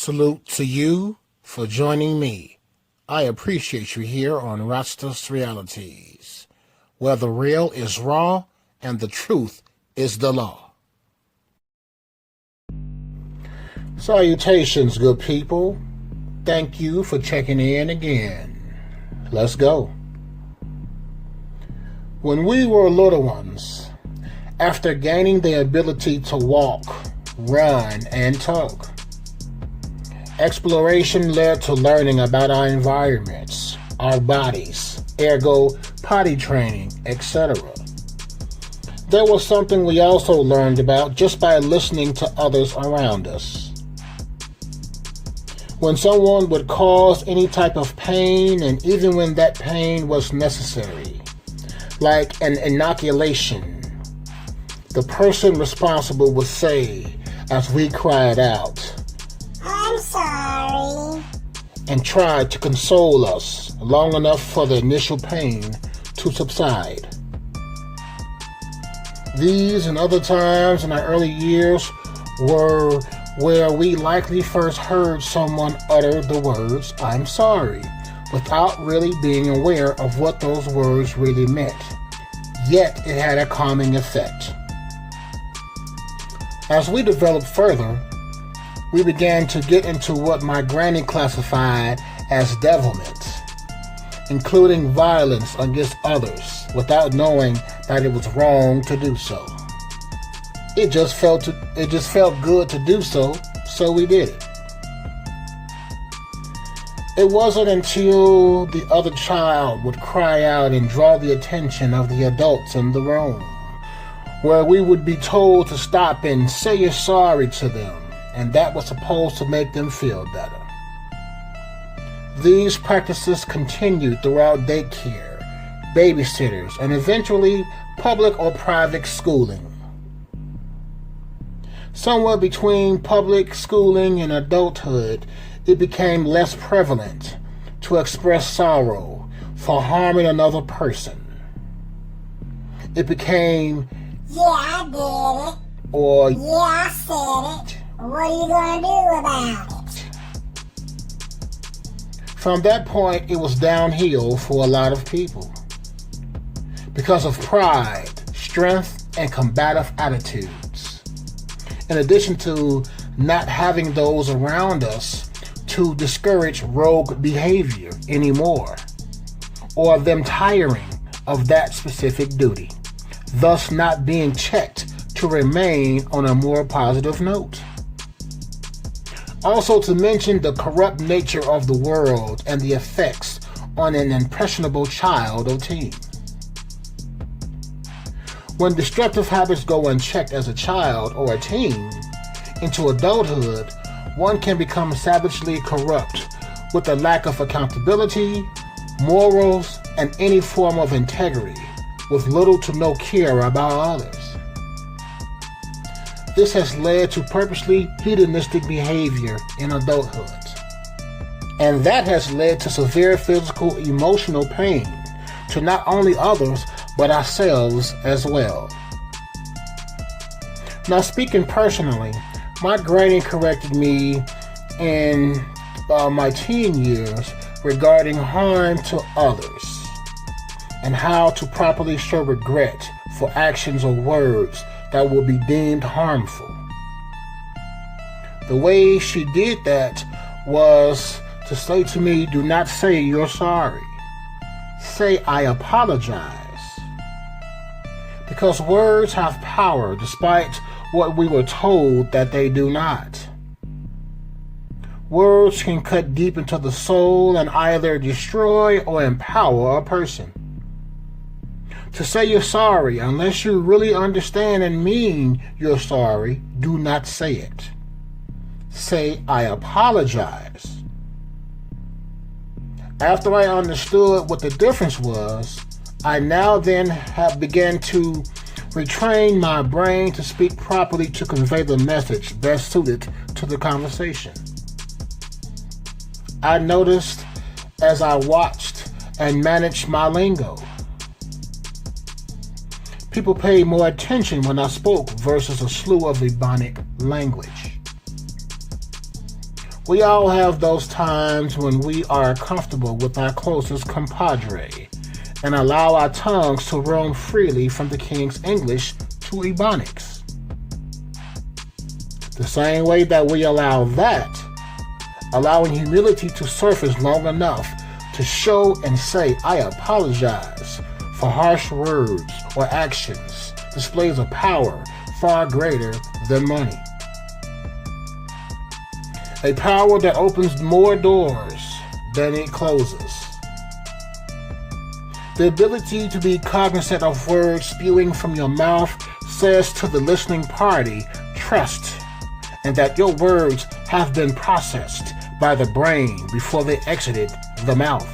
Salute to you for joining me. I appreciate you here on Rastas Realities, where the real is raw and the truth is the law. Salutations, good people. Thank you for checking in again. Let's go. When we were little ones, after gaining the ability to walk, run, and talk, exploration led to learning about our environments, our bodies, ergo potty training, etc. There was something we also learned about just by listening to others around us. When someone would cause any type of pain, and even when that pain was necessary, like an inoculation, the person responsible would say, as we cried out, "I'm sorry," and tried to console us long enough for the initial pain to subside. These and other times in our early years were where we likely first heard someone utter the words, "I'm sorry," without really being aware of what those words really meant. Yet it had a calming effect. As we developed further, we began to get into what my granny classified as devilment, including violence against others without knowing that it was wrong to do so. It just felt good to do so, so we did it. It wasn't until the other child would cry out and draw the attention of the adults in the room, where we would be told to stop and say you're sorry to them, and that was supposed to make them feel better. These practices continued throughout daycare, babysitters, and eventually public or private schooling. Somewhere between public schooling and adulthood, it became less prevalent to express sorrow for harming another person. It became, "Yeah, I did it," or "Yeah, I said it. What are you going to do about it?" from that point, it was downhill for a lot of people because of pride, strength, and combative attitudes. In addition to not having those around us to discourage rogue behavior anymore, or them tiring of that specific duty, thus not being checked to remain on a more positive note. Also to mention the corrupt nature of the world and the effects on an impressionable child or teen. When destructive habits go unchecked as a child or a teen into adulthood, one can become savagely corrupt with a lack of accountability, morals, and any form of integrity, with little to no care about others. This has led to purposely hedonistic behavior in adulthood, and that has led to severe physical, emotional pain to not only others, but ourselves as well. Now, speaking personally, my granny corrected me in my teen years regarding harm to others and how to properly show regret for actions or words that will be deemed harmful. The way she did that was to say to me, "Do not say you're sorry. Say I apologize." Because words have power despite what we were told that they do not. Words can cut deep into the soul and either destroy or empower a person. To say you're sorry, unless you really understand and mean you're sorry, do not say it. Say, "I apologize." After I understood what the difference was, I now then have begun to retrain my brain to speak properly to convey the message best suited to the conversation. I noticed as I watched and managed my lingo. People paid more attention when I spoke versus a slew of Ebonic language. We all have those times when we are comfortable with our closest compadre and allow our tongues to roam freely from the King's English to Ebonics. The same way that we allow that, allowing humility to surface long enough to show and say, I apologize for harsh words or actions, displays a power far greater than money. A power that opens more doors than it closes. The ability to be cognizant of words spewing from your mouth says to the listening party, trust, and that your words have been processed by the brain before they exited the mouth.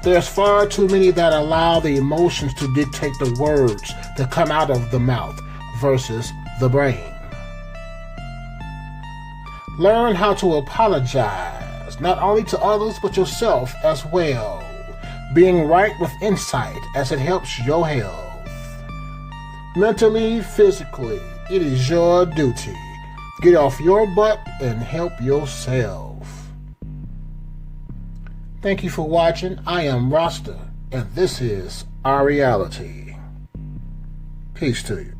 There's far too many that allow the emotions to dictate the words that come out of the mouth versus the brain. Learn how to apologize, not only to others but yourself as well. Being right with insight as it helps your health. Mentally, physically, it is your duty. Get off your butt and help yourself. Thank you for watching. I am Rasta, and this is our reality. Peace to you.